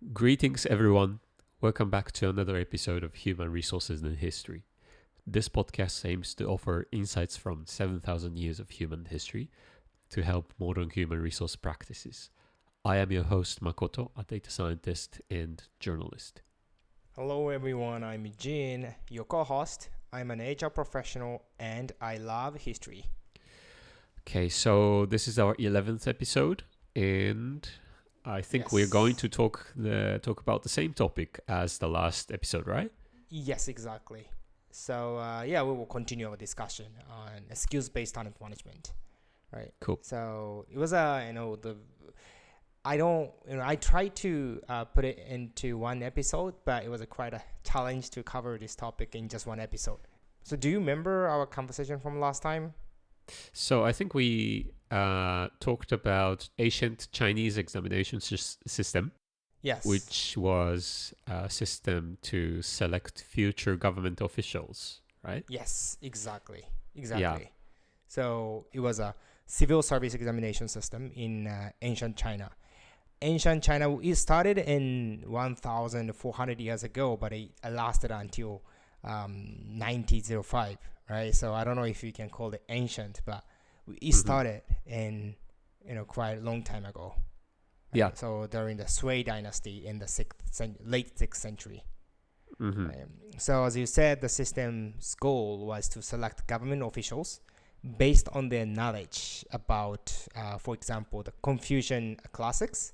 Greetings, everyone. Welcome back to another episode of Human Resources in History. This podcast aims to offer insights from 7,000 years of human history to help modern human resource practices. I am your host, Makoto, a data scientist and journalist. Hello everyone, I'm Jin, your co-host. I'm an HR professional and I love history. Okay, so this is our 11th episode, and I think we're going to talk about the same topic as the last episode, right? Yes, exactly. So we will continue our discussion on skills-based talent management, right? Cool. So it was I tried to put it into one episode, but it was quite a challenge to cover this topic in just one episode. So do you remember our conversation from last time? So I think we talked about ancient Chinese examination system. Yes. Which was a system to select future government officials, right? Yes, exactly. Yeah. So it was a civil service examination system in ancient China. Ancient China, it started in 1,400 years ago, but it lasted until 1905, right? So I don't know if you can call it ancient, but it started in quite a long time ago. Right? Yeah. So during the Sui dynasty in the late 6th century. So as you said, the system's goal was to select government officials based on their knowledge about, for example, the Confucian classics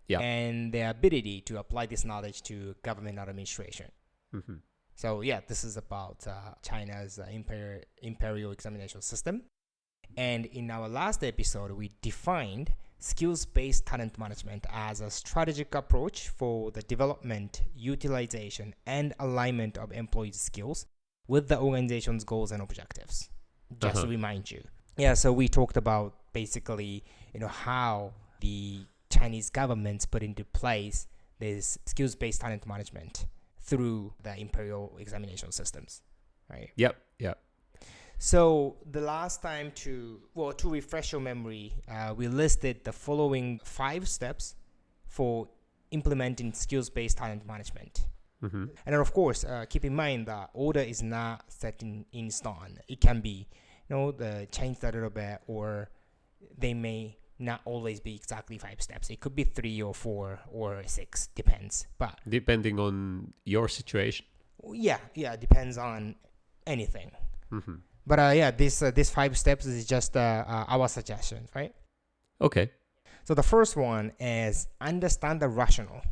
and their ability to apply this knowledge to government administration. So this is about China's imperial examination system. And in our last episode, we defined skills-based talent management as a strategic approach for the development, utilization, and alignment of employees' skills with the organization's goals and objectives. Just to remind you. Yeah, so we talked about basically, how the Chinese government put into place this skills-based talent management through the imperial examination systems, right? Yep. So the last time to refresh your memory, we listed the following 5 steps for implementing skills-based talent management. And then of course, keep in mind that order is not set in stone. It can be, the changed a little bit, or they may not always be exactly 5 steps. It could be 3 or 4 or 6, depends. But depending on your situation. Yeah, depends on anything. But this 5 steps is just our suggestions, right? Okay. So the first one is understand the rationale,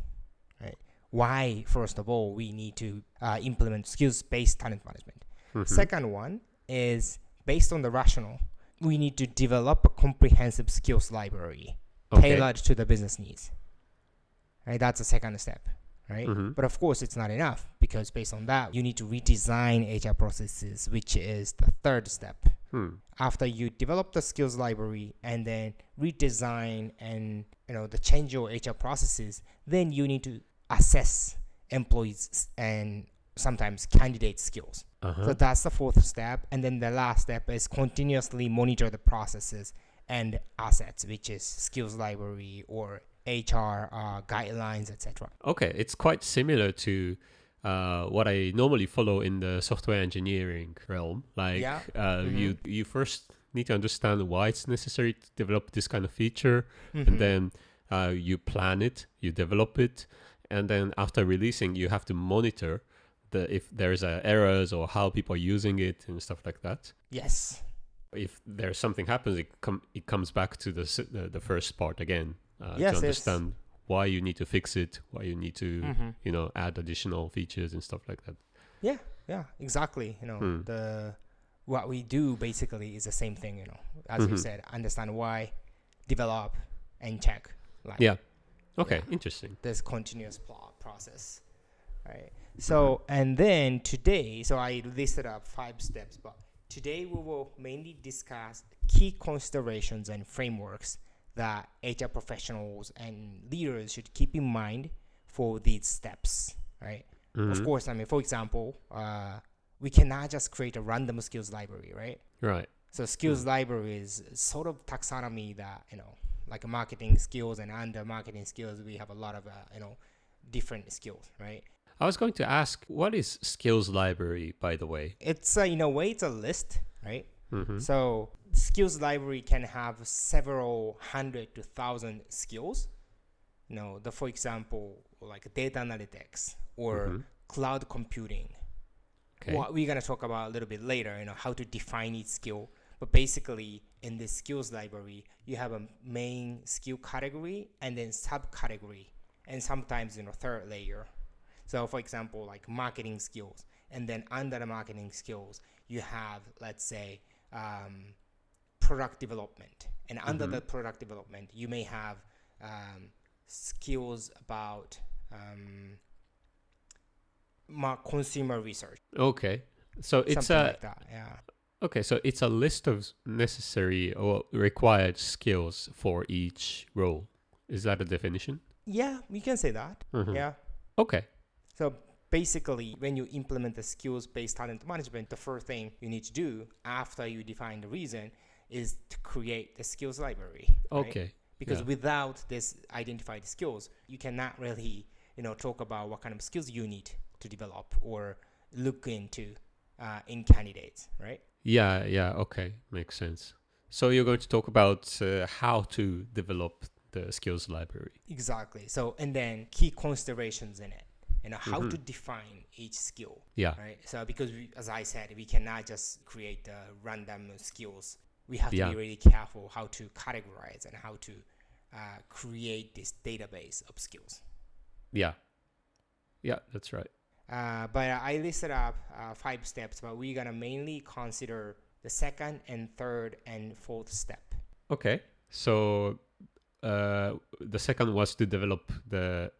right? Why, first of all, we need to implement skills-based talent management. Second one is based on the rationale, we need to develop a comprehensive skills library tailored to the business needs. Right? That's the second step. Right? But of course, it's not enough, because based on that, you need to redesign HR processes, which is the third step. After you develop the skills library and then redesign and the change your HR processes, then you need to assess employees and sometimes candidate skills. So that's the fourth step. And then the last step is continuously monitor the processes and assets, which is skills library or HR guidelines, etc. Okay, it's quite similar to what I normally follow in the software engineering realm. Like, you first need to understand why it's necessary to develop this kind of feature, and then you plan it, you develop it, and then after releasing, you have to monitor if there's errors or how people are using it and stuff like that. Yes. If there's something happens, it comes back to the first part again. To understand why you need to fix it, why you need to, add additional features and stuff like that. Yeah, exactly. What we do basically is the same thing, as you said, understand why, develop, and check. Interesting. This continuous process, right? So, and then today, so I listed up 5 steps, but today we will mainly discuss key considerations and frameworks that HR professionals and leaders should keep in mind for these steps, right? Of course, for example, we cannot just create a random skills library, right? Right. So skills library is sort of taxonomy that, like marketing skills, and under marketing skills, we have a lot of, different skills, right? I was going to ask, what is skills library, by the way? It's in a way, it's a list, right? Mm-hmm. So skills library can have several hundred to thousand skills. For example, like data analytics or cloud computing. Okay. What we're gonna talk about a little bit later, how to define each skill. But basically, in this skills library, you have a main skill category and then subcategory, and sometimes third layer. So, for example, like marketing skills, and then under the marketing skills, you have, let's say, product development, and under the product development, you may have skills about consumer research. Okay, so it's something like that. Yeah. Okay, so it's a list of necessary or required skills for each role. Is that a definition? Yeah, we can say that. Yeah. Okay. So basically, when you implement the skills-based talent management, the first thing you need to do after you define the reason is to create the skills library. Right? Okay. Because without this identified skills, you cannot really, talk about what kind of skills you need to develop or look into in candidates, right? Yeah, okay, makes sense. So you're going to talk about how to develop the skills library. Exactly. So, and then key considerations in it, how to define each skill. Yeah. Right. So, because as I said, we cannot just create random skills. We have to be really careful how to categorize and how to create this database of skills. Yeah, that's right. But I listed up 5 steps, but we're going to mainly consider the second and third and fourth step. Okay. So the second was to develop the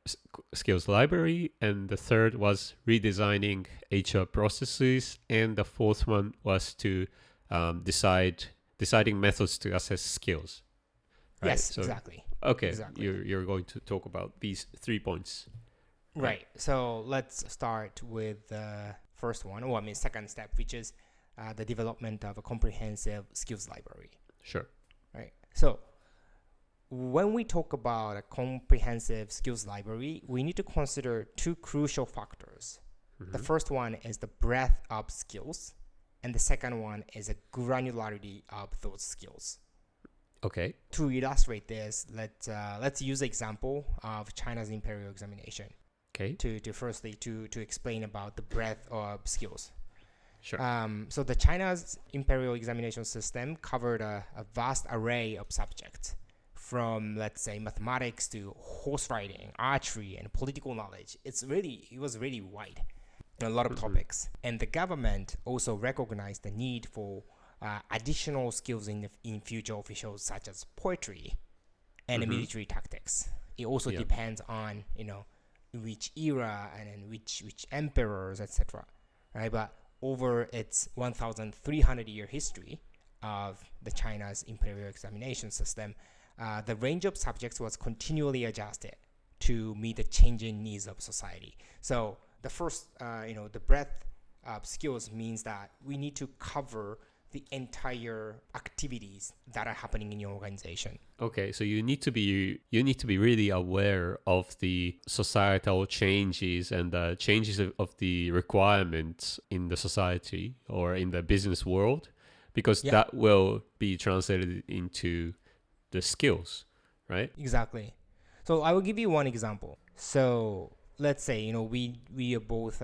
skills library, and the third was redesigning HR processes, and the fourth one was to deciding methods to assess skills. Right? Yes, exactly. Okay, exactly. You're going to talk about these 3 points. Right. So let's start with the first one, second step, which is the development of a comprehensive skills library. Sure. Right. So when we talk about a comprehensive skills library, we need to consider 2 crucial factors. The first one is the breadth of skills, and the second one is the granularity of those skills. Okay. To illustrate this, let's use the example of China's imperial examination. Okay. To firstly to explain about the breadth of skills. Sure. So the China's imperial examination system covered a vast array of subjects, from let's say mathematics to horse riding, archery, and political knowledge. It was really wide, a lot of topics. And the government also recognized the need for additional skills in future officials, such as poetry and military tactics. It also depends on which era and which emperors, etc. Right, but over its 1,300-year history of the China's imperial examination system, the range of subjects was continually adjusted to meet the changing needs of society. So the first, the breadth of skills means that we need to cover the entire activities that are happening in your organization. Okay, so you need to be really aware of the societal changes and the changes of the requirements in the society or in the business world, because that will be translated into the skills, right? Exactly. So I will give you one example. So let's say we are both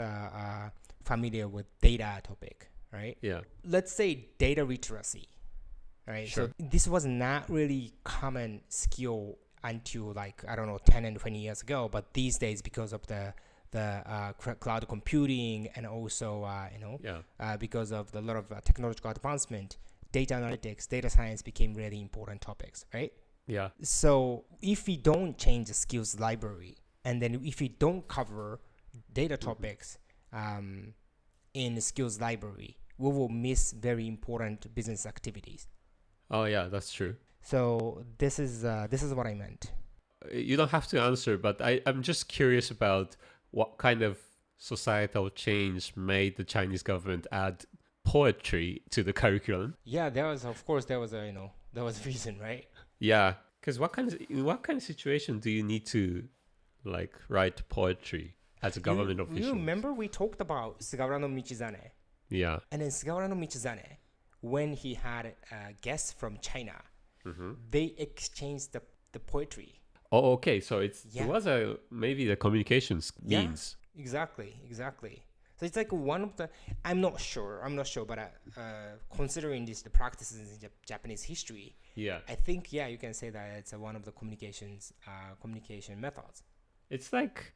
familiar with data topic, right? Yeah. Let's say data literacy, right? Sure. So this was not really common skill until 10 and 20 years ago, but these days, because of the cloud computing and also because of the lot of technological advancement, data analytics, data science became really important topics, right? Yeah. So if we don't change the skills library, and then if we don't cover data topics in the skills library, we will miss very important business activities. Oh yeah, that's true. So this is what I meant. You don't have to answer, but I'm just curious about what kind of societal change made the Chinese government add poetry to the curriculum. Yeah, there was a reason, right? Yeah, because what kind of situation do you need to like write poetry as a government official. You remember we talked about Sugawara no Michizane? Yeah. And then Sugawara no Michizane, when he had guests from China, they exchanged the poetry. Oh, okay. So it was maybe the communications means. Yeah, exactly. So it's like one of the, I'm not sure, but considering the practices in Japanese history, I think, you can say that it's one of the communication methods. It's like,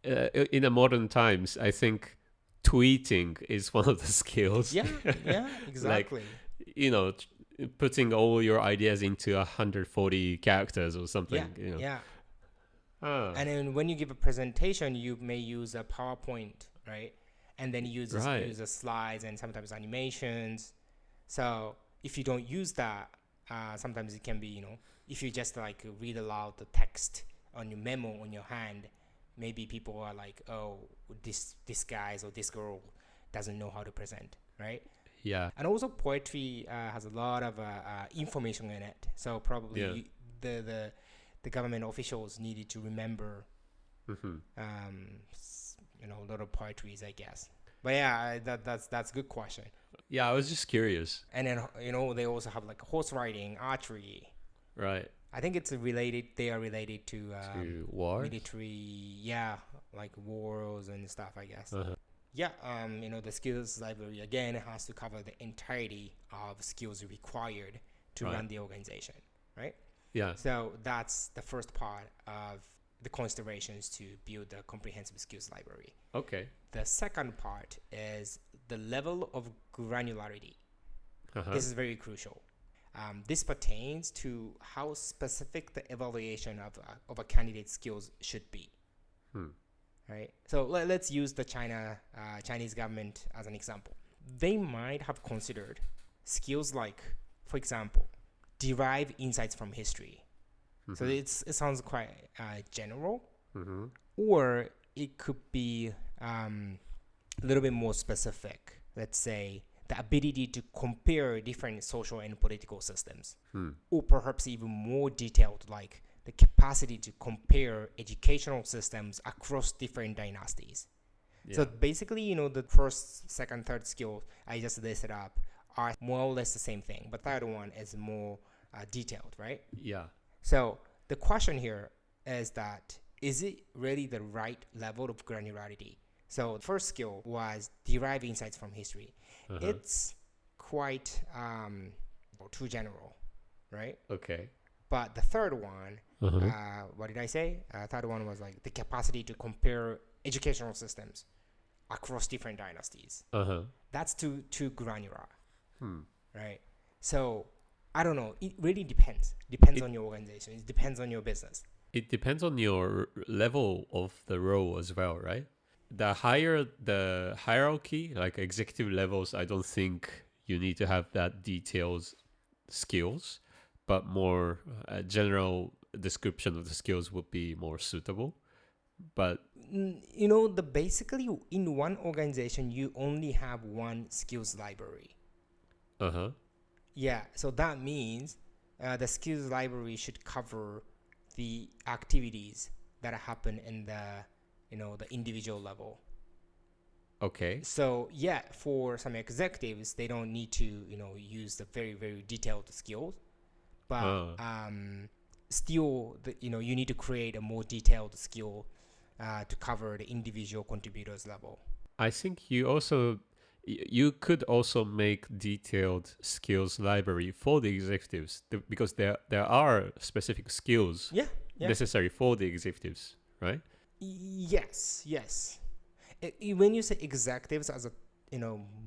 in the modern times, I think tweeting is one of the skills. Yeah, exactly. Like, putting all your ideas into 140 characters or something. Yeah. And then when you give a presentation, you may use a PowerPoint, right? And then use the slides and sometimes animations. So if you don't use that, sometimes it can be, if you just like read aloud the text on your memo on your hand, maybe people are like, oh, this guy or this girl doesn't know how to present, right? Yeah. And also poetry has a lot of information in it. So probably the government officials needed to remember, a lot of poetries, I guess. But that's a good question. Yeah, I was just curious. And then, they also have like horse riding, archery. Right. I think they are related to wars? Military, like wars and stuff, I guess. The skills library, again, has to cover the entirety of skills required to run the organization, right? Yeah. So that's the first part of the considerations to build a comprehensive skills library. Okay. The second part is the level of granularity. This is very crucial. This pertains to how specific the evaluation of a candidate's skills should be. Right? So let's use the Chinese government as an example. They might have considered skills like, for example, derive insights from history. So it sounds quite general. Or it could be a little bit more specific. Let's say the ability to compare different social and political systems. Or perhaps even more detailed, like the capacity to compare educational systems across different dynasties. So basically, the first, second, third skill I just listed up are more or less the same thing. But third one is more detailed, right? Yeah. So the question here is that, is it really the right level of granularity? So the first skill was derive insights from history. It's quite too general, right? Okay. But the third one, what did I say? Third one was like the capacity to compare educational systems across different dynasties. That's too granular, right? So I don't know. It really depends. Depends on your organization. It depends on your business. It depends on your level of the role as well, right? The higher the hierarchy, like executive levels, I don't think you need to have that detailed skills, but more general description of the skills would be more suitable. But basically in one organization you only have one skills library. Yeah, so that means the skills library should cover the activities that happen in the individual level. Okay. So for some executives, they don't need to use the very, very detailed skills, but still you need to create a more detailed skill to cover the individual contributors level. I think you could also make detailed skills library for the executives because there are specific skills necessary for the executives, right? Yes. When you say executives as a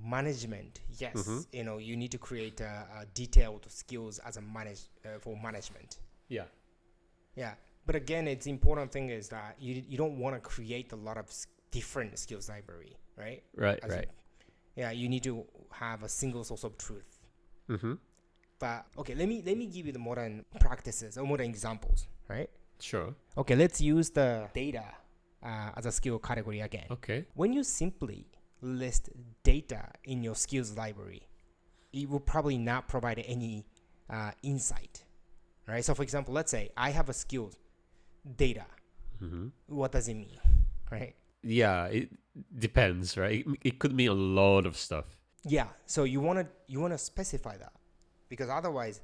management, yes, you need to create detailed skills as a for management. Yeah. But again, it's important thing is that you don't want to create a lot of different skills library, right? Right. You need to have a single source of truth. But okay, let me give you the modern practices or modern examples, right? Sure. Okay, let's use the data as a skill category again. Okay. When you simply list data in your skills library, it will probably not provide any insight, right? So for example, let's say I have a skills data, What does it mean, right? Yeah, it depends, right? It could mean a lot of stuff. Yeah, so you wanna specify that, because otherwise,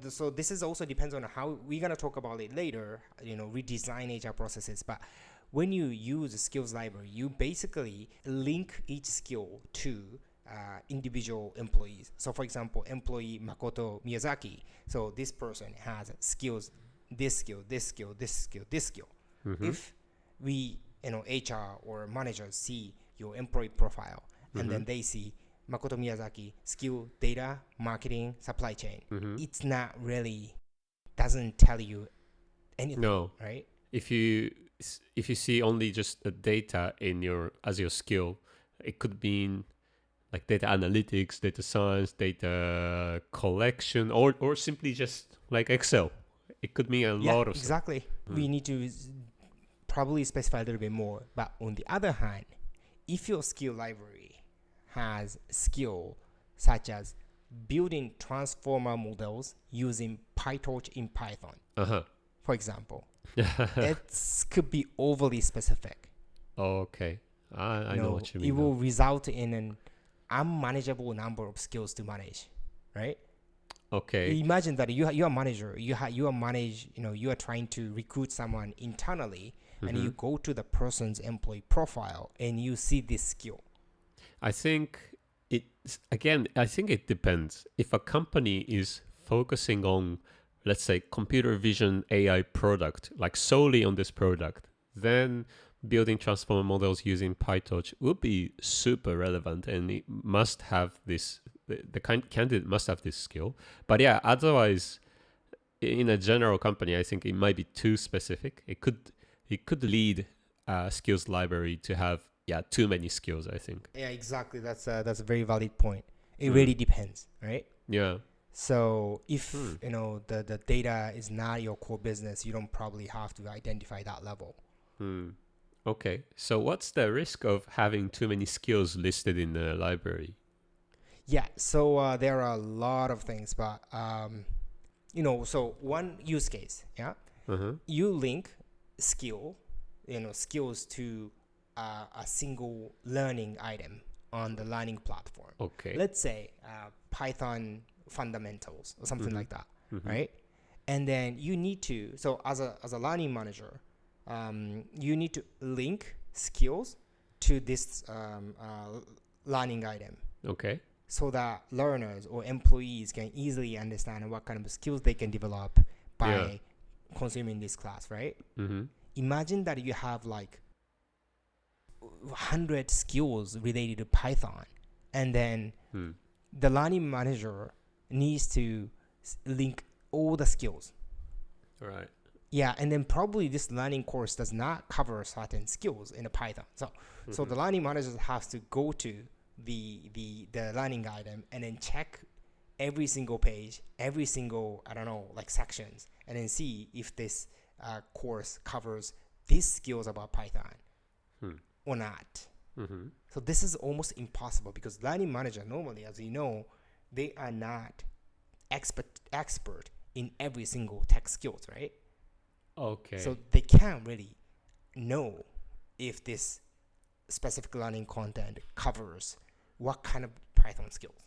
so this is also depends on how we're gonna talk about it later. Redesign HR processes, but when you use a skills library, you basically link each skill to individual employees. So for example, employee Makoto Miyazaki, so this person has skills, this skill, this skill, this skill, this skill. If we, HR or managers see your employee profile, and then they see Makoto Miyazaki skill, data, marketing, supply chain, it's not really, doesn't tell you anything. No, right? If you see only just the data as your skill, it could mean like data analytics, data science, data collection, or simply just like Excel. It could mean a lot of exactly stuff. We need to probably specify a little bit more. But on the other hand, if your skill library has skill such as building transformer models using PyTorch in Python, for example, it could be overly specific. Okay, I know what you mean. It will result in an unmanageable number of skills to manage, right? Okay. Imagine that you're a manager. You are trying to recruit someone internally, and you go to the person's employee profile and you see this skill. I think it depends. If a company is focusing on, let's say, computer vision AI product, like solely on this product, then building transformer models using PyTorch would be super relevant, and it must have this, the candidate must have this skill. But yeah, otherwise, in a general company, I think it might be too specific. It could lead a skills library to have too many skills, I think. Yeah, exactly. That's a very valid point. It really depends, right? Yeah. So if the data is not your core business, you don't probably have to identify that level. Okay, so what's the risk of having too many skills listed in the library? Yeah, so there are a lot of things, but so one use case, you link skills to a single learning item on the learning platform. Okay. Let's say Python fundamentals or something like that, right? And then you need to, so as a learning manager, you need to link skills to this learning item. Okay. So that learners or employees can easily understand what kind of skills they can develop by consuming this class, right? Imagine that you have like 100 skills related to Python, and then the learning manager needs to link all the skills. Right. Yeah, and then probably this learning course does not cover certain skills in the Python. So the learning manager has to go to the learning item and then check every single page, every single, sections, and then see if this course covers these skills about Python or not. So this is almost impossible because learning manager normally, as you know, they are not expert in every single tech skills, right? Okay. So they can't really know if this specific learning content covers what kind of Python skills.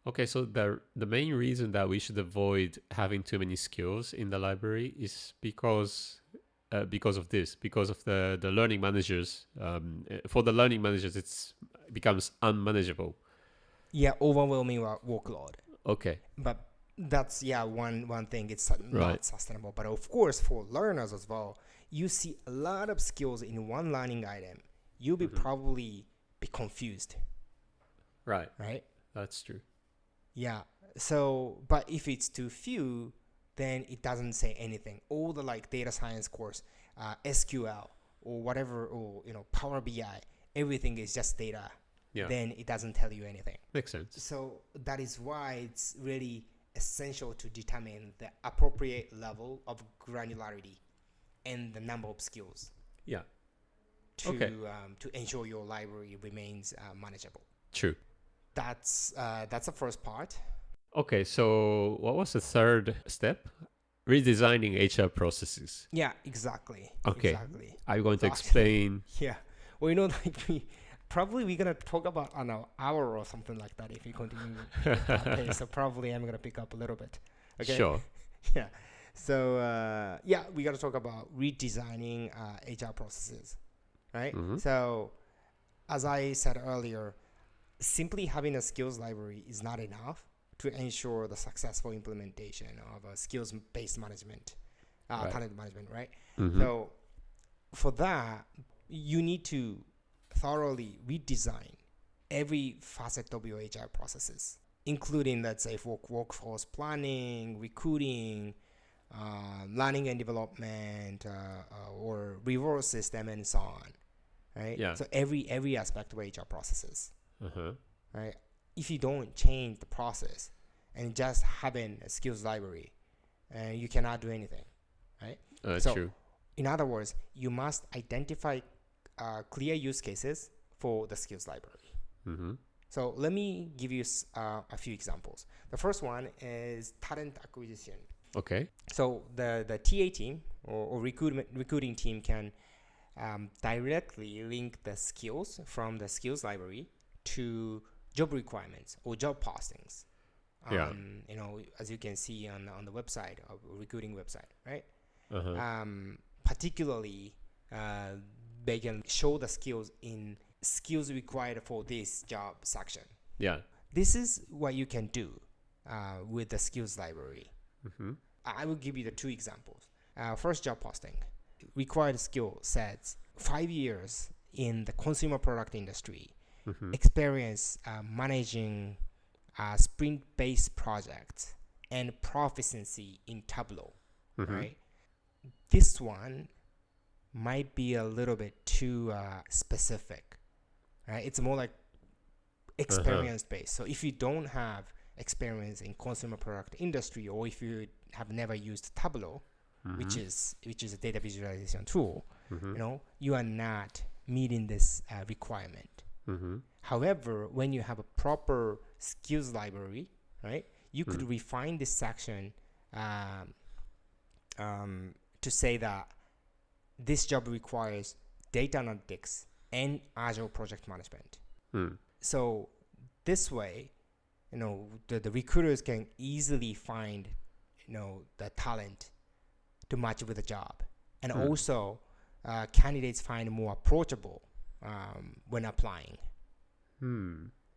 Okay, so the main reason that we should avoid having too many skills in the library is because of this, because of the learning managers. For the learning managers, it becomes unmanageable. Yeah, overwhelming workload. Okay. But that's one thing. It's not sustainable. But of course, for learners as well, you see a lot of skills in one learning item. You'll be probably be confused. Right. Right. That's true. Yeah. So, but if it's too few, then it doesn't say anything. All the data science course, SQL or whatever, or Power BI, everything is just data. Yeah. Then it doesn't tell you anything. Makes sense. So that is why it's really essential to determine the appropriate level of granularity and the number of skills. Yeah. To ensure your library remains manageable. True. That's the first part. Okay, so what was the third step? redesigning HR processes. Yeah, exactly. Okay. Exactly. I'm going to explain. Yeah. Well, like we're gonna talk about an hour or something like that if we continue with that pace. So probably I'm gonna pick up a little bit. Okay. Sure. Yeah. So we gotta talk about redesigning HR processes, right? Mm-hmm. So as I said earlier, simply having a skills library is not enough to ensure the successful implementation of a skills-based management, talent management, right? Mm-hmm. So for that, you need to thoroughly redesign every facet of your HR processes, including, let's say, for workforce planning, recruiting, learning and development, or reward system, and so on, right? Yeah. So every aspect of HR processes, Uh-huh. right? If you don't change the process and just having a skills library, you cannot do anything, right? So true. In other words, you must identify clear use cases for the skills library. Mm-hmm. So let me give you a few examples. The first one is talent acquisition. Okay. So the TA team or recruiting team can directly link the skills from the skills library to job requirements or job postings. As you can see on the website, of recruiting website, right? Uh-huh. Particularly, they can show the skills in skills required for this job section. Yeah. This is what you can do with the skills library. Mm-hmm. I will give you the two examples. First, job posting. Required skill sets 5 years in the consumer product industry, Mm-hmm. experience managing sprint-based projects, and proficiency in Tableau, Mm-hmm. right? This one might be a little bit too specific, right? It's more like experience-based. So if you don't have experience in consumer product industry, or if you have never used Tableau, Mm-hmm. which is a data visualization tool, Mm-hmm. You are not meeting this requirement. Mm-hmm. However, when you have a proper skills library, right, you could refine this section to say that this job requires data analytics and agile project management. So this way, the recruiters can easily find, the talent to match with the job, and also candidates find more approachable when applying.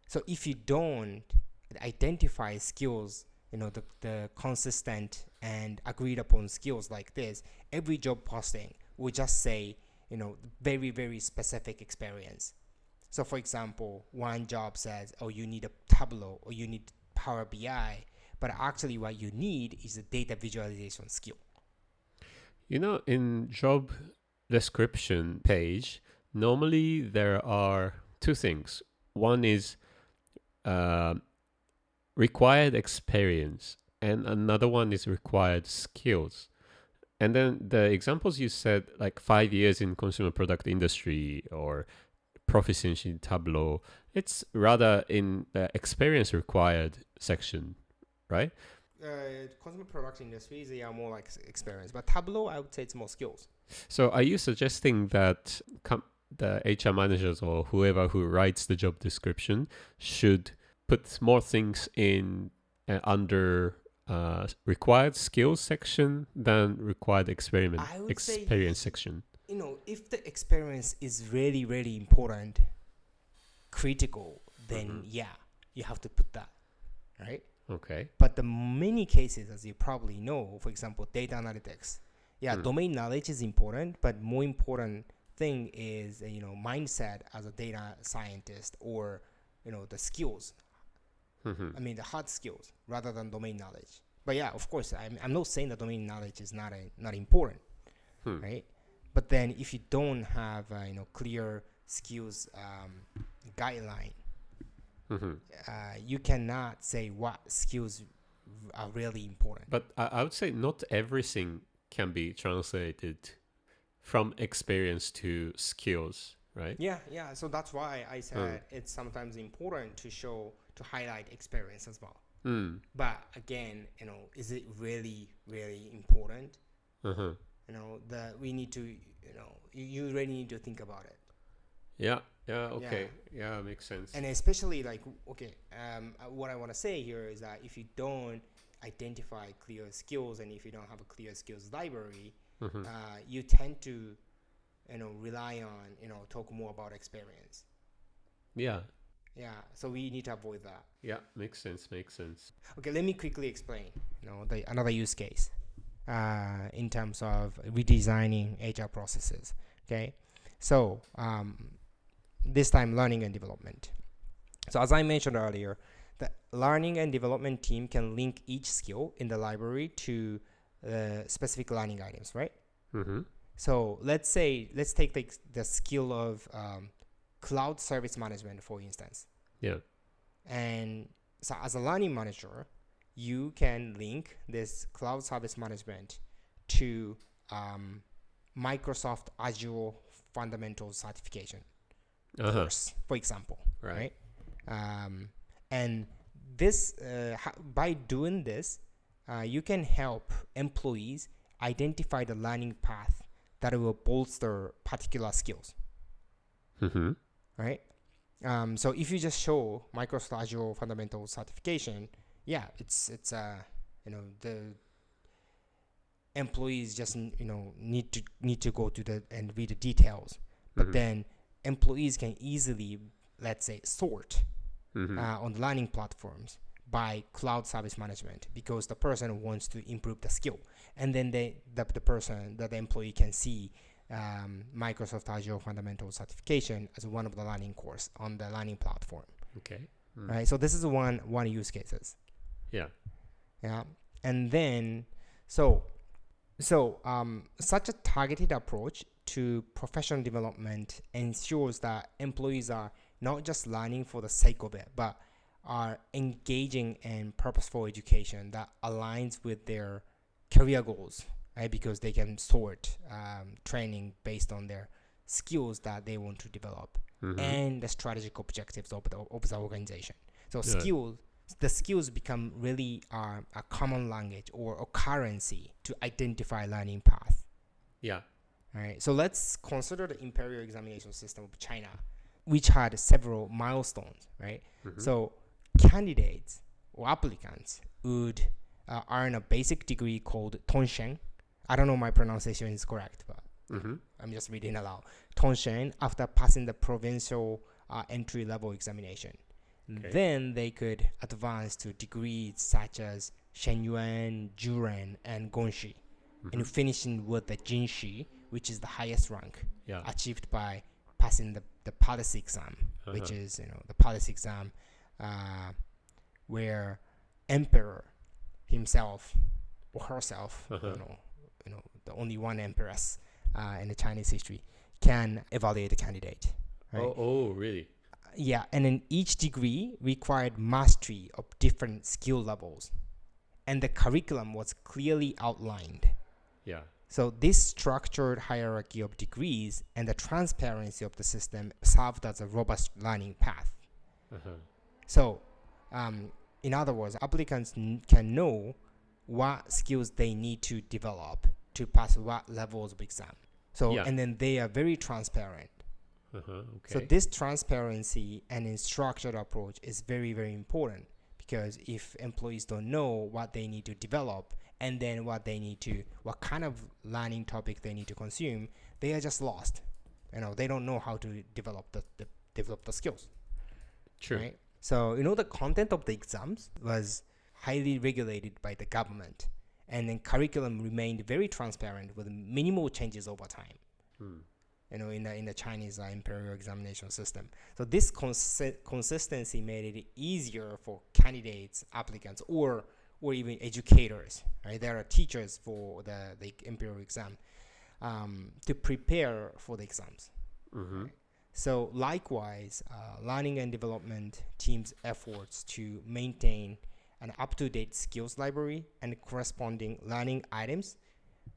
So if you don't identify skills, the consistent and agreed upon skills like this, every job posting will just say, very, very specific experience. So for example, one job says, oh, you need a Tableau or you need Power BI, but actually what you need is a data visualization skill. In job description page, normally there are two things. One is required experience, and another one is required skills. And then the examples you said, like 5 years in consumer product industry or proficiency in Tableau, it's rather in the experience required section, right? Consumer product industries, they are more like experience, but Tableau, I would say it's more skills. So are you suggesting that the HR managers or whoever who writes the job description should put more things in under required skills section than required experience section? If the experience is really, really important, critical, then you have to put that, right? Okay. But the many cases, as you probably know, for example, data analytics, domain knowledge is important, but more important thing is mindset as a data scientist, or the skills. I mean the hard skills rather than domain knowledge. But of course, I'm not saying that domain knowledge is not important, right? But then if you don't have clear skills guideline, you cannot say what skills are really important. But I would say not everything can be translated from experience to skills, right? Yeah. So that's why I said it's sometimes important to highlight experience as well. But again, is it really, really important? We need to, you really need to think about it. Okay. Yeah, makes sense. And especially what I want to say here is that if you don't identify clear skills and if you don't have a clear skills library, you tend to, rely on, talk more about experience. Yeah. So we need to avoid that. Yeah, makes sense. Okay, let me quickly explain, another use case in terms of redesigning HR processes. Okay, so this time learning and development. So as I mentioned earlier, the learning and development team can link each skill in the library to specific learning items, right? So let's take the skill of cloud service management, for instance. Yeah. And so as a learning manager, you can link this cloud service management to Microsoft Azure Fundamentals certification course, for example, right? And this, by doing this, you can help employees identify the learning path that will bolster particular skills, right? So if you just show Microsoft Azure Fundamentals certification, it's the employees just need to go to and read the details, but then employees can easily, let's say, sort on the learning platforms by cloud service management because the person wants to improve the skill, and then the employee can see Microsoft Azure Fundamentals certification as one of the learning course on the learning platform. Okay. Right. So this is one use cases. Yeah. And then such a targeted approach to professional development ensures that employees are not just learning for the sake of it, but are engaging in purposeful education that aligns with their career goals, right? Because they can sort training based on their skills that they want to develop and the strategic objectives of the organization. So the skills become really a common language or a currency to identify learning path. Yeah. All right. So let's consider the imperial examination system of China, which had several milestones, right? So candidates or applicants would earn a basic degree called Tongsheng. I don't know my pronunciation is correct, but I'm just reading aloud. Tongsheng after passing the provincial entry-level examination. Okay. Then they could advance to degrees such as Shenyuan, Juren, and Gongshi, and finishing with the Jinshi, which is the highest rank achieved by passing the policy exam, which is the policy exam where emperor himself or herself, the only one empress in the Chinese history, can evaluate the candidate. Right? Oh, really? Yeah, and then each degree required mastery of different skill levels, and the curriculum was clearly outlined. Yeah. So this structured hierarchy of degrees and the transparency of the system served as a robust learning path. So, in other words, applicants can know what skills they need to develop to pass what levels of exam. So, and then they are very transparent. Okay. So this transparency and structured approach is very, very important, because if employees don't know what they need to develop and then what kind of learning topic they need to consume, they are just lost. They don't know how to develop the skills. True. Right? So the content of the exams was highly regulated by the government, and then curriculum remained very transparent with minimal changes over time. In the Chinese imperial examination system. So this consistency made it easier for candidates, applicants, or even educators, right? There are teachers for the imperial exam to prepare for the exams. Right? So likewise, learning and development teams' efforts to maintain an up-to-date skills library and corresponding learning items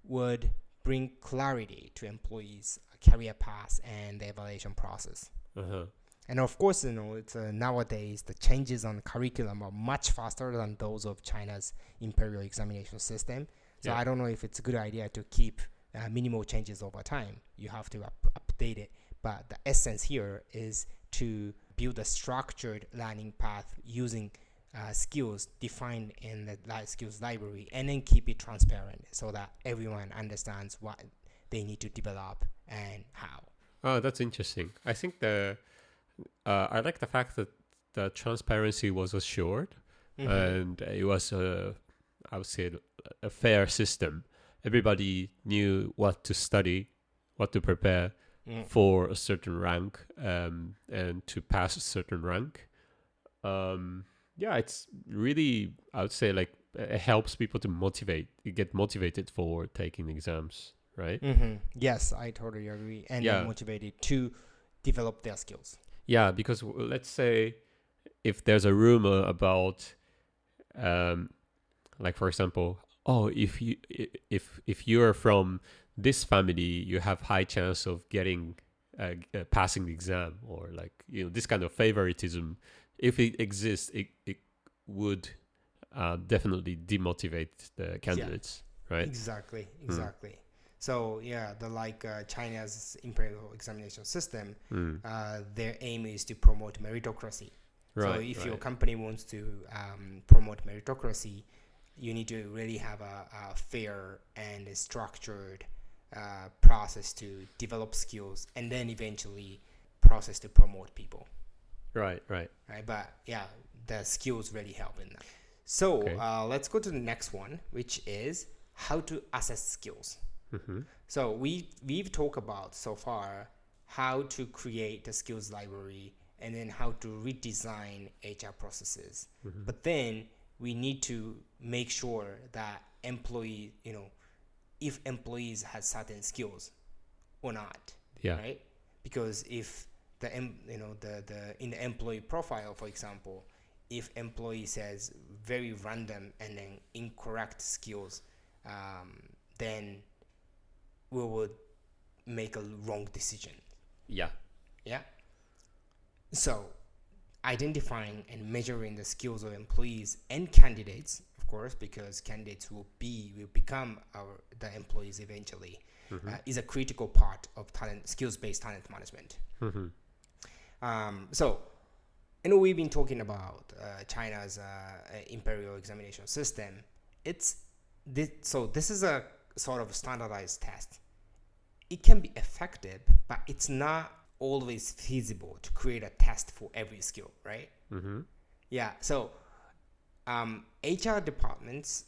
would bring clarity to employees' career paths and the evaluation process. And of course, it's nowadays the changes on the curriculum are much faster than those of China's imperial examination system. So I don't know if it's a good idea to keep minimal changes over time. You have to update it. But the essence here is to build a structured learning path using skills defined in the skills library, and then keep it transparent so that everyone understands what they need to develop and how. Oh, that's interesting. I think I like the fact that the transparency was assured, and it was I would say a fair system. Everybody knew what to study, what to prepare for a certain rank, and to pass a certain rank. It's really, I would say, like, it helps people to get motivated for taking exams, right? Yes, I totally agree. And they're motivated to develop their skills. Yeah, because let's say if there's a rumor about, like, for example, if you're from this family, you have high chance of getting passing the exam, or like, this kind of favoritism. If it exists, it would definitely demotivate the candidates, right? Exactly. So China's imperial examination system, their aim is to promote meritocracy. So if your company wants to promote meritocracy, you need to really have a fair and a structured process to develop skills, and then eventually process to promote people. Right. But the skills really help in that. So let's go to the next one, which is how to assess skills. So we've talked about so far how to create the skills library and then how to redesign HR processes. But then we need to make sure that if employees have certain skills or not, right? Because if in the employee profile, for example, if employee says very random and then incorrect skills, then we would make a wrong decision. Yeah. So identifying and measuring the skills of employees and candidates, of course, because candidates will become the employees eventually, is a critical part of skills-based talent management. So, we've been talking about China's imperial examination system. So this is a sort of standardized test. It can be effective, but it's not always feasible to create a test for every skill, right? So HR departments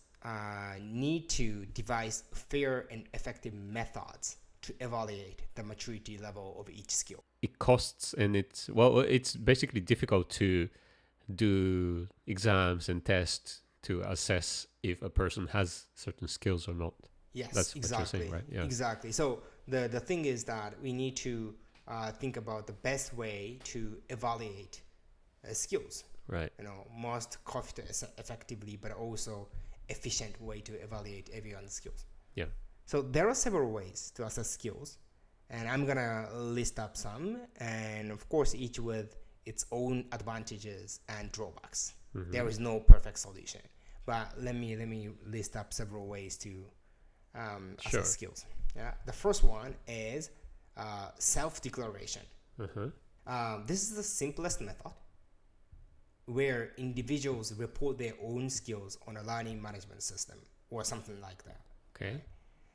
need to devise fair and effective methods to evaluate the maturity level of each skill. It costs, and it's basically difficult to do exams and tests to assess if a person has certain skills or not. Yes, that's exactly. What you're saying, right? Yeah. Exactly. So the thing is that we need to think about the best way to evaluate skills. Right. Most cost effectively, but also efficient way to evaluate everyone's skills. Yeah. So there are several ways to assess skills, and I'm gonna list up some, and of course each with its own advantages and drawbacks. There is no perfect solution, but let me list up several ways to assess skills. The first one is self-declaration. This is the simplest method, where individuals report their own skills on a learning management system or something like that. Okay.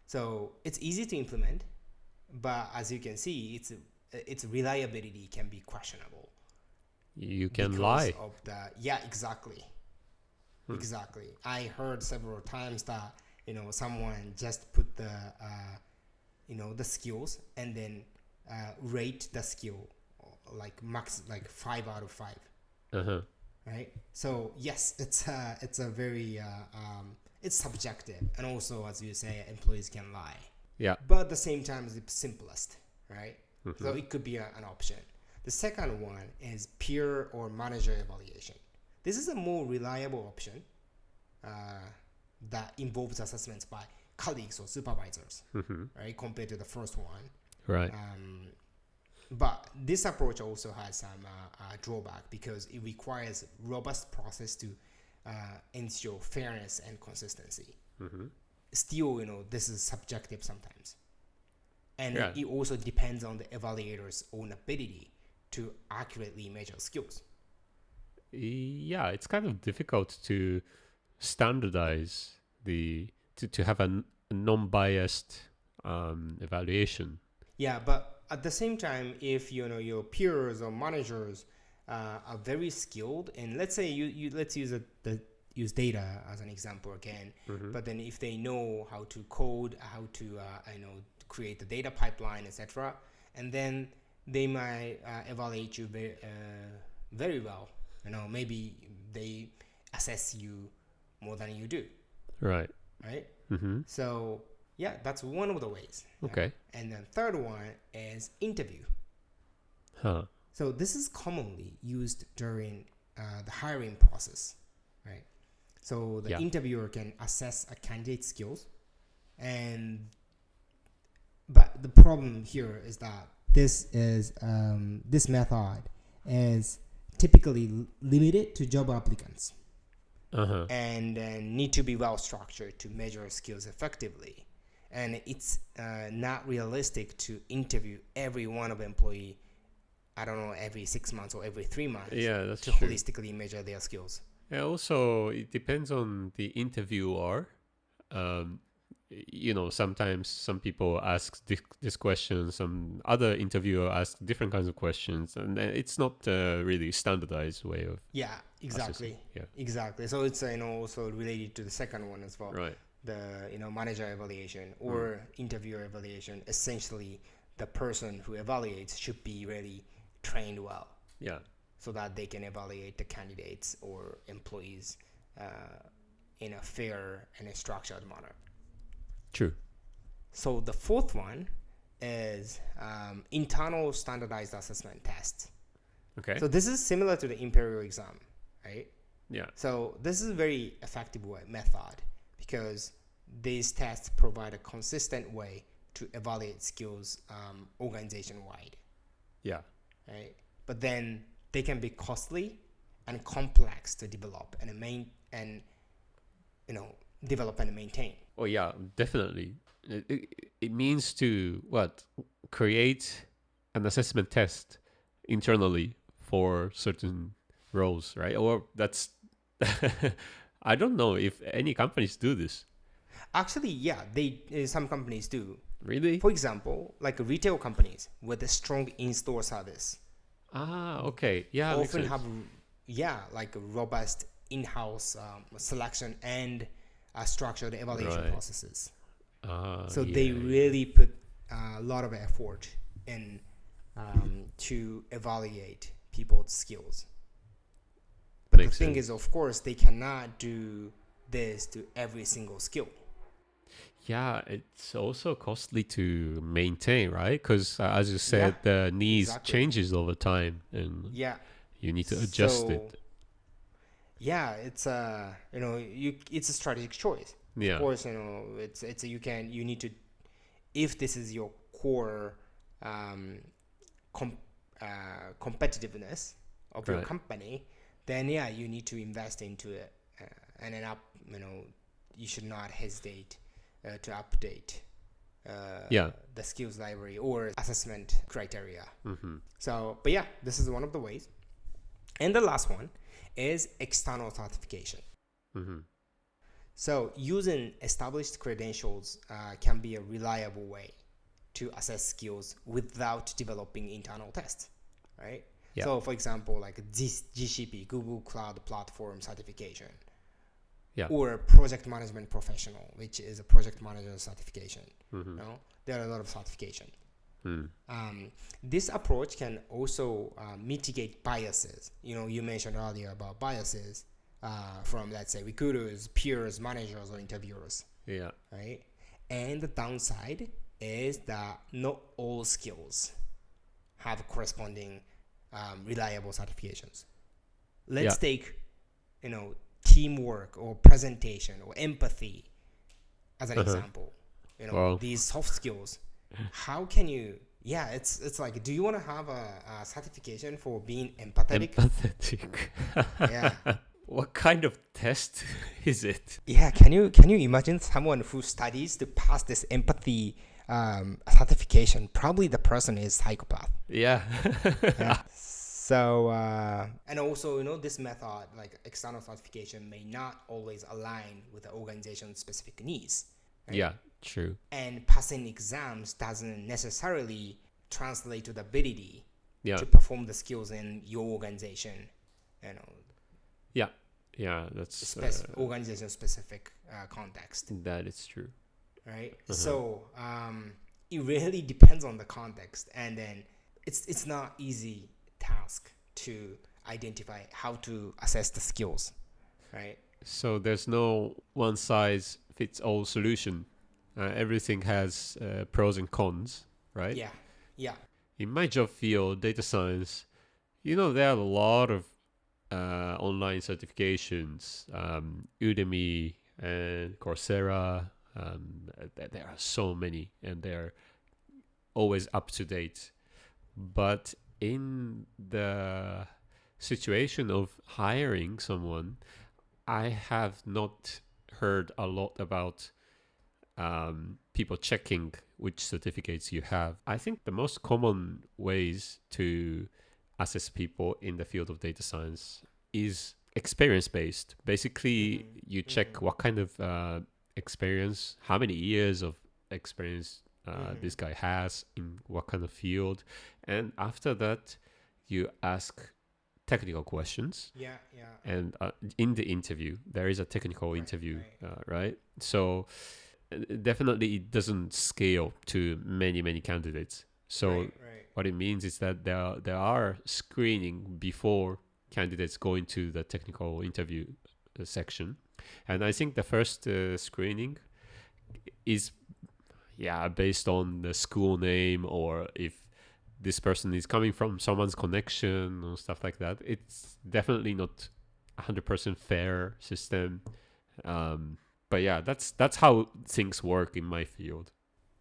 So it's easy to implement, but as you can see, its reliability can be questionable. You can lie. Exactly. Exactly. I heard several times that someone just put the skills and then rate the skill like max, like 5 out of 5. Right. So yes, it's a very it's subjective, and also, as you say, employees can lie. Yeah. But at the same time, it's the simplest, right? So it could be an option. The second one is peer or manager evaluation. This is a more reliable option that involves assessments by colleagues or supervisors, right? Compared to the first one. Right. But this approach also has some drawback because it requires robust process to ensure fairness and consistency. Still, this is subjective sometimes. And it also depends on the evaluator's own ability to accurately measure skills. Yeah, it's kind of difficult to standardize to have a non-biased evaluation. Yeah, but at the same time, if your peers or managers are very skilled, and let's say let's use data as an example again. But then if they know how to code, how to create the data pipeline, etc., and then they might evaluate you very well. Maybe they assess you more than you do. Right. So yeah, that's one of the ways. Okay. And then third one is interview. So this is commonly used during the hiring process, right? So the interviewer can assess a candidate's skills, but the problem here is that this method is typically limited to job applicants, and need to be well structured to measure skills effectively. And it's not realistic to interview every one of employee, I don't know, every 6 months or every 3 months. Yeah, that's to true. Holistically measure their skills. Yeah, also, it depends on the interviewer. Sometimes some people ask this question, some other interviewer asks different kinds of questions, and it's not a really standardized way of. Yeah, exactly. Exactly. So it's also related to the second one as well. Right. The manager evaluation or interviewer evaluation. Essentially, the person who evaluates should be really trained well. Yeah. So that they can evaluate the candidates or employees in a fair and a structured manner. True. So the fourth one is internal standardized assessment test. Okay. So this is similar to the imperial exam, right? Yeah. So this is a very effective method because these tests provide a consistent way to evaluate skills organization-wide. Yeah. Right. But then they can be costly and complex to develop and maintain. Oh yeah, definitely. It means to create an assessment test internally for certain roles, right? Or that's I don't know if any companies do this. Actually, yeah, some companies do. Really? For example, like retail companies with a strong in-store service. Okay. Yeah. Often have like a robust in-house selection and structured evaluation processes. So they really put a lot of effort in to evaluate people's skills. But the thing is, of course, they cannot do this to every single skill. Yeah, it's also costly to maintain, right? Because as you said, the needs changes over time, and you need to adjust it. Yeah, it's it's a strategic choice. Yeah. Of course, you need to, if this is your core competitiveness of your company, then you need to invest into it, and then you should not hesitate to update the skills library or assessment criteria. So, but this is one of the ways. And the last one is external certification. So using established credentials can be a reliable way to assess skills without developing internal tests, right? Yeah. So for example, like GCP, Google Cloud Platform certification, or project management professional, which is a project manager certification. There are a lot of certification. This approach can also mitigate biases. You mentioned earlier about biases from, let's say, recruiters, peers, managers, or interviewers. Yeah. Right. And the downside is that not all skills have corresponding reliable certifications. Let's take, teamwork or presentation or empathy as an example. These soft skills how can you? Yeah, it's like, do you want to have a certification for being empathetic? Yeah. What kind of test is it? Yeah, can you imagine someone who studies to pass this empathy certification? Probably the person is psychopath. Yeah. Yeah. So and also, you know, this method, like external certification, may not always align with the organization's specific needs. Right? Yeah, true. And passing exams doesn't necessarily translate to the ability to Yeah. perform the skills in your organization. You know, Yeah, that's organization specific context. that is true. Right. Uh-huh. So it really depends on the context, and then it's not easy task to identify how to assess the skills, right? So there's no one size fits all solution. Everything has pros and cons, right? Yeah. In my job field, data science, there are a lot of online certifications, Udemy and Coursera. There are so many, and they're always up to date. But in the situation of hiring someone, I have not heard a lot about people checking which certificates you have. I think the most common ways to assess people in the field of data science is experience-based. Basically, you check what kind of experience, how many years of experience this guy has in what kind of field. And after that, you ask technical questions. Yeah. And in the interview, there is a technical interview, right? So definitely it doesn't scale to many candidates. So what it means is that there are screening before candidates go into the technical interview section. And I think the first screening is based on the school name, or if this person is coming from someone's connection or stuff like that. It's definitely not 100% fair system. But yeah, that's how things work in my field.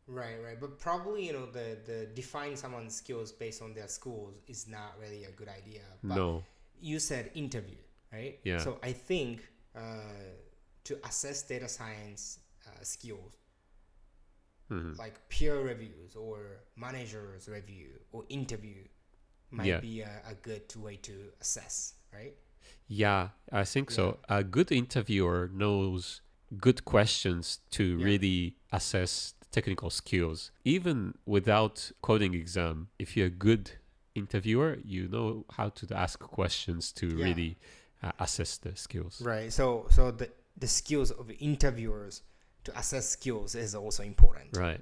Right. But probably, the define someone's skills based on their schools is not really a good idea. But No. You said interview, right? Yeah. So I think to assess data science skills, like peer reviews or managers review or interview might be a good way to assess, right? Yeah, I think so. A good interviewer knows good questions to really assess technical skills. Even without coding exam, if you're a good interviewer, you know how to ask questions to really assess the skills. Right. So the skills of interviewers to assess skills is also important. Right.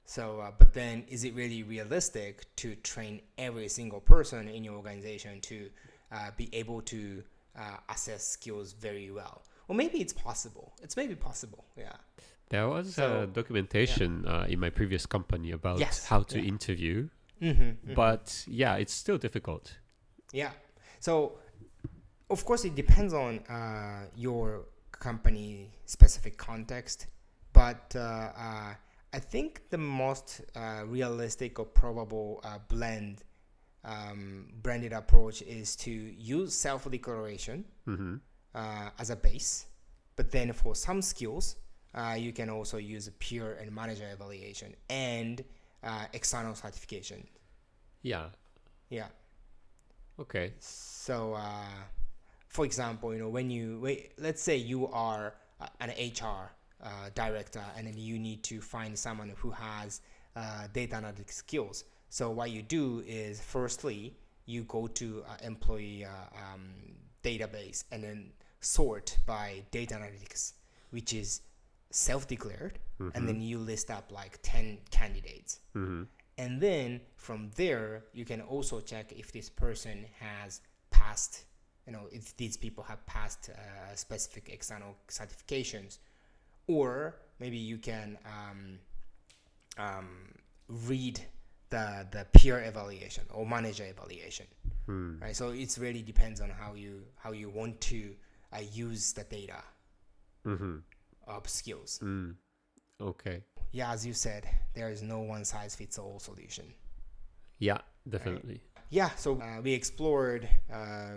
So, but then is it really realistic to train every single person in your organization to be able to assess skills very well? Or maybe it's possible. It's maybe possible. Yeah. There was a documentation in my previous company about how to interview. But it's still difficult. Yeah. So, of course, it depends on your company specific context. But I think the most realistic or probable branded approach is to use self-declaration as a base. But then for some skills, you can also use peer and manager evaluation and external certification. Yeah. Okay. So, for example, let's say you are an HR director, and then you need to find someone who has data analytics skills. So what you do is, firstly, you go to employee database and then sort by data analytics, which is self-declared, and then you list up like 10 candidates. And then from there, you can also check if this person has passed, if these people have passed specific external certifications. Or maybe you can read the peer evaluation or manager evaluation. Right? So it really depends on how you want to use the data of skills. Okay. yeah, as you said, there is no one size fits all solution. Yeah, definitely. Right? Yeah, so we explored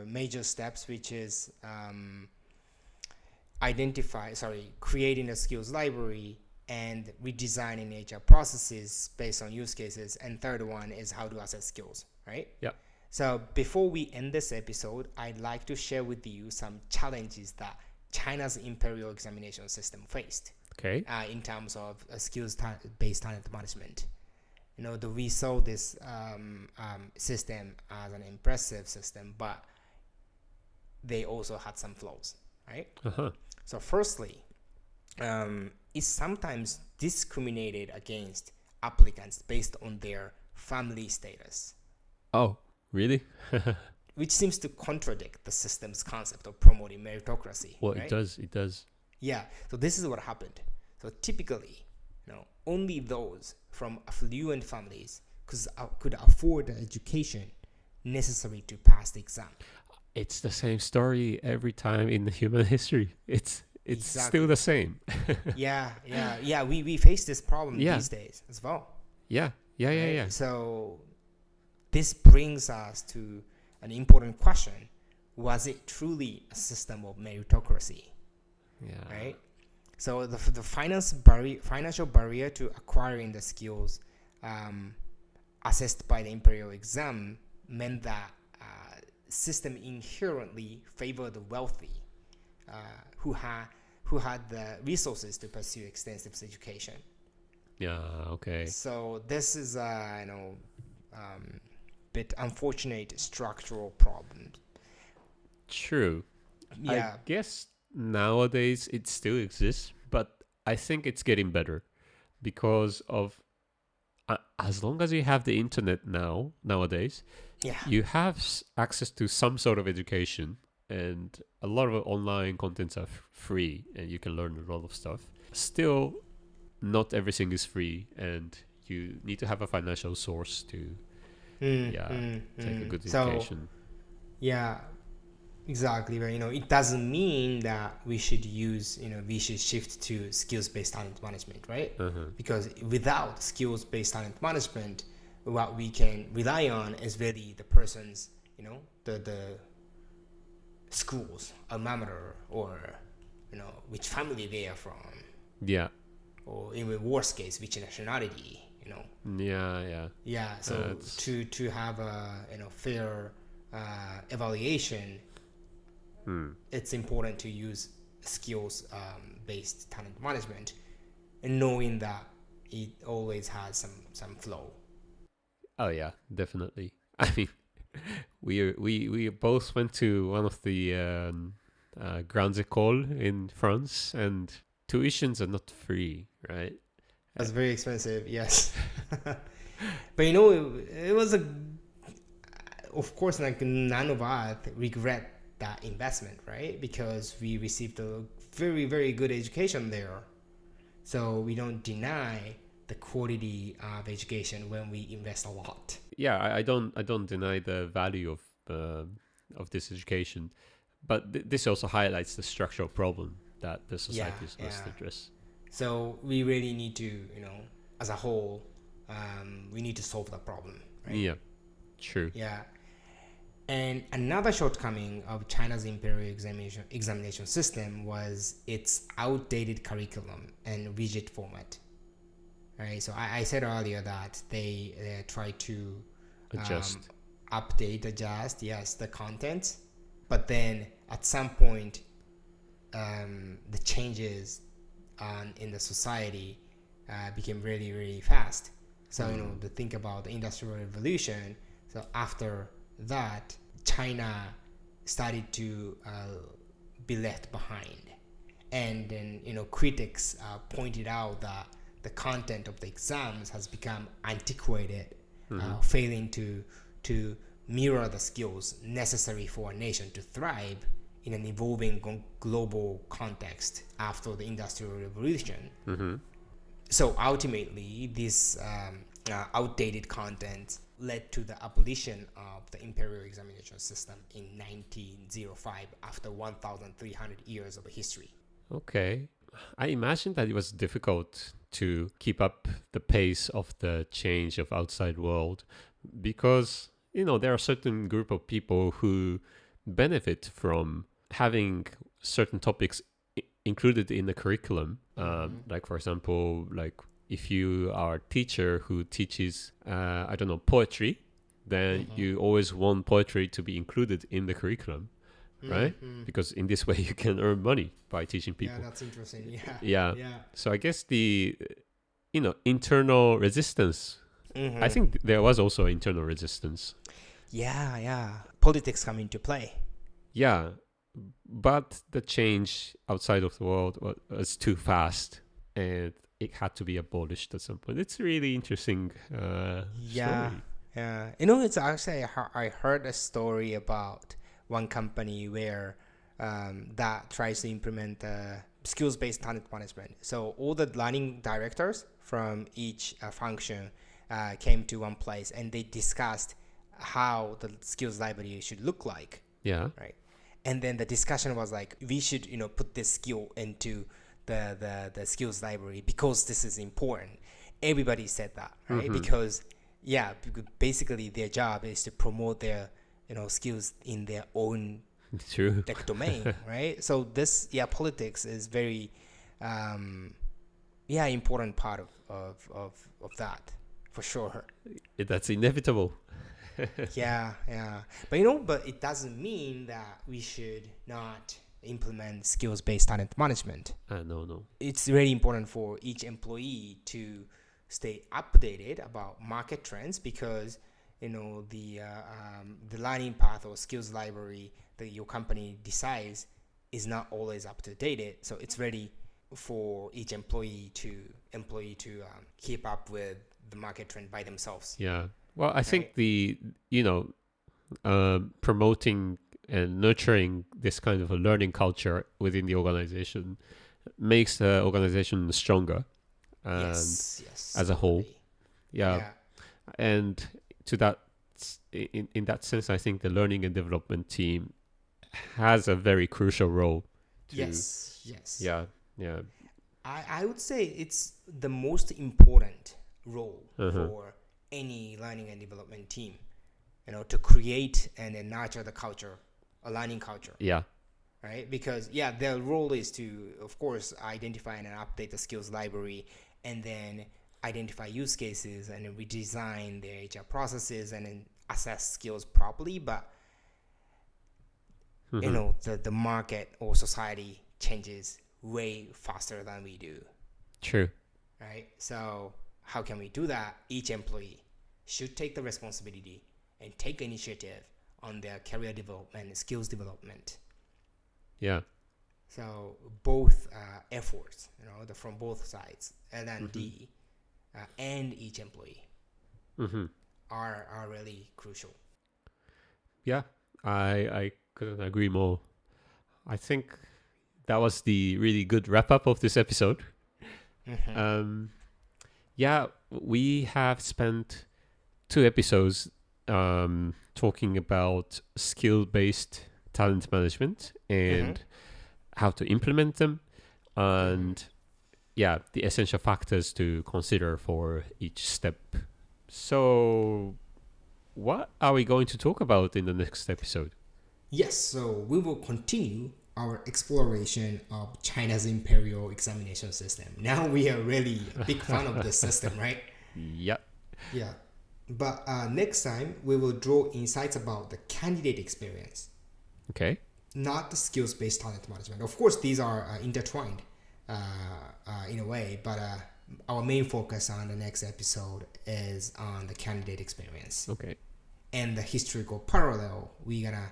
major steps, which is creating a skills library and redesigning HR processes based on use cases. And third one is how to assess skills, right? Yeah. So before we end this episode, I'd like to share with you some challenges that China's imperial examination system faced. Okay. In terms of skills-based talent management. We saw this system as an impressive system, but they also had some flaws, right? Uh-huh. So firstly, it's sometimes discriminated against applicants based on their family status. Oh, really? Which seems to contradict the system's concept of promoting meritocracy. Well, right? It does. Yeah, so this is what happened. So typically, only those from affluent families could afford the education necessary to pass the exam. It's the same story every time in the human history. It's exactly. Still the same. Yeah. We face this problem these days as well. Yeah. So this brings us to an important question: was it truly a system of meritocracy? Yeah. Right. So the financial barrier to acquiring the skills assessed by the imperial exam meant that system inherently favored the wealthy who had the resources to pursue extensive education. Yeah. Okay. So this is bit unfortunate structural problem. True. Yeah. I guess nowadays it still exists, but I think it's getting better because of as long as you have the internet nowadays, you have access to some sort of education, and a lot of online contents are free and you can learn a lot of stuff. Still, not everything is free, and you need to have a financial source to take a good education. Yeah, exactly. But it doesn't mean that we should shift to skills-based talent management, right? Because without skills-based talent management, what we can rely on is really the person's, the school's alma mater, or which family they are from. Yeah. Or in the worst case, which nationality. Yeah. So to have a fair evaluation, it's important to use skills based talent management, and knowing that it always has some flow. Oh yeah, definitely. I mean, we both went to one of the grandes écoles in France, and tuitions are not free, right? That's very expensive, yes. But it was of course, like, none of us regret that investment, right? Because we received a very, very good education there. So we don't deny the quality of education when we invest a lot. Yeah, I don't deny the value of this education, but this also highlights the structural problem that the society must address. So we really need to, as a whole, we need to solve that problem, right? Yeah, true. Yeah. And another shortcoming of China's imperial examination system was its outdated curriculum and rigid format. Right. So I said earlier that they try to adjust, the content, but then at some point, the changes in the society became really, really fast. So to think about the Industrial Revolution. So after that, China started to be left behind, and then critics pointed out that the content of the exams has become antiquated, failing to mirror the skills necessary for a nation to thrive in an evolving global context after the Industrial Revolution. So ultimately, this outdated content led to the abolition of the imperial examination system in 1905 after 1,300 years of history. Okay. I imagine that it was difficult to keep up the pace of the change of outside world, because there are certain group of people who benefit from having certain topics included in the curriculum. Like, for example, like if you are a teacher who teaches, poetry, then you always want poetry to be included in the curriculum, right? Because in this way you can earn money by teaching people. Yeah, that's interesting. Yeah. So I guess the, internal resistance, I think there was also internal resistance. Yeah. Politics come into play. Yeah. But the change outside of the world was too fast, and it had to be abolished at some point. It's a really interesting story. Yeah. It's actually, I heard a story about one company where that tries to implement skills-based talent management. So all the learning directors from each function came to one place, and they discussed how the skills library should look like. Yeah. Right. And then the discussion was like, we should, put this skill into the skills library because this is important. Everybody said that, right? Because basically their job is to promote their, skills in their own True. domain, right? So this, politics is very, important part of that, for sure. That's inevitable. Yeah. But it doesn't mean that we should not implement skills-based talent management. No. It's really important for each employee to stay updated about market trends, because the learning path or skills library that your company decides is not always up to date. So it's ready for each employee to keep up with the market trend by themselves. Yeah. Well, I think the promoting and nurturing this kind of a learning culture within the organization makes the organization stronger, and yes, as a whole. totally. Yeah. And to that, in that sense, I think the learning and development team has a very crucial role. Yes. Yeah. I would say it's the most important role for any learning and development team, to create and then nurture the culture, a learning culture. Yeah. Right? Because their role is to, of course, identify and update the skills library, and then identify use cases, and then redesign their HR processes, and then assess skills properly. But the market or society changes way faster than we do. True. Right? So how can we do that? Each employee should take the responsibility and take initiative on their career development and skills development. Yeah. So both efforts, from both sides, L&D and each employee are really crucial. Yeah, I couldn't agree more. I think that was the really good wrap up of this episode. We have spent 2 episodes talking about skill-based talent management and how to implement them, and the essential factors to consider for each step. So what are we going to talk about in the next episode? Yes, so we will continue our exploration of China's imperial examination system. Now we are really a big fan of this system, right? Yeah. But next time we will draw insights about the candidate experience. Okay. Not the skills-based talent management. Of course, these are intertwined in a way, but our main focus on the next episode is on the candidate experience. Okay. And the historical parallel we're gonna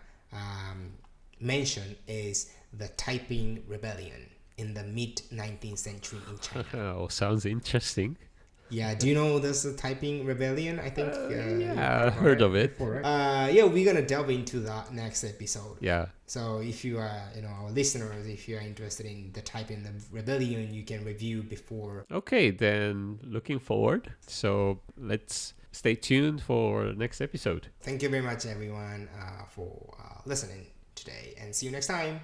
mention is the Taiping Rebellion in the mid-19th century in China. Oh, sounds interesting. Yeah, do you know this Taiping Rebellion? I think I heard of it. We're gonna delve into that next episode. Yeah. So if you are, our listeners, if you are interested in the Taiping Rebellion, you can review before. Okay, then looking forward. So let's stay tuned for next episode. Thank you very much, everyone, for listening today, and see you next time.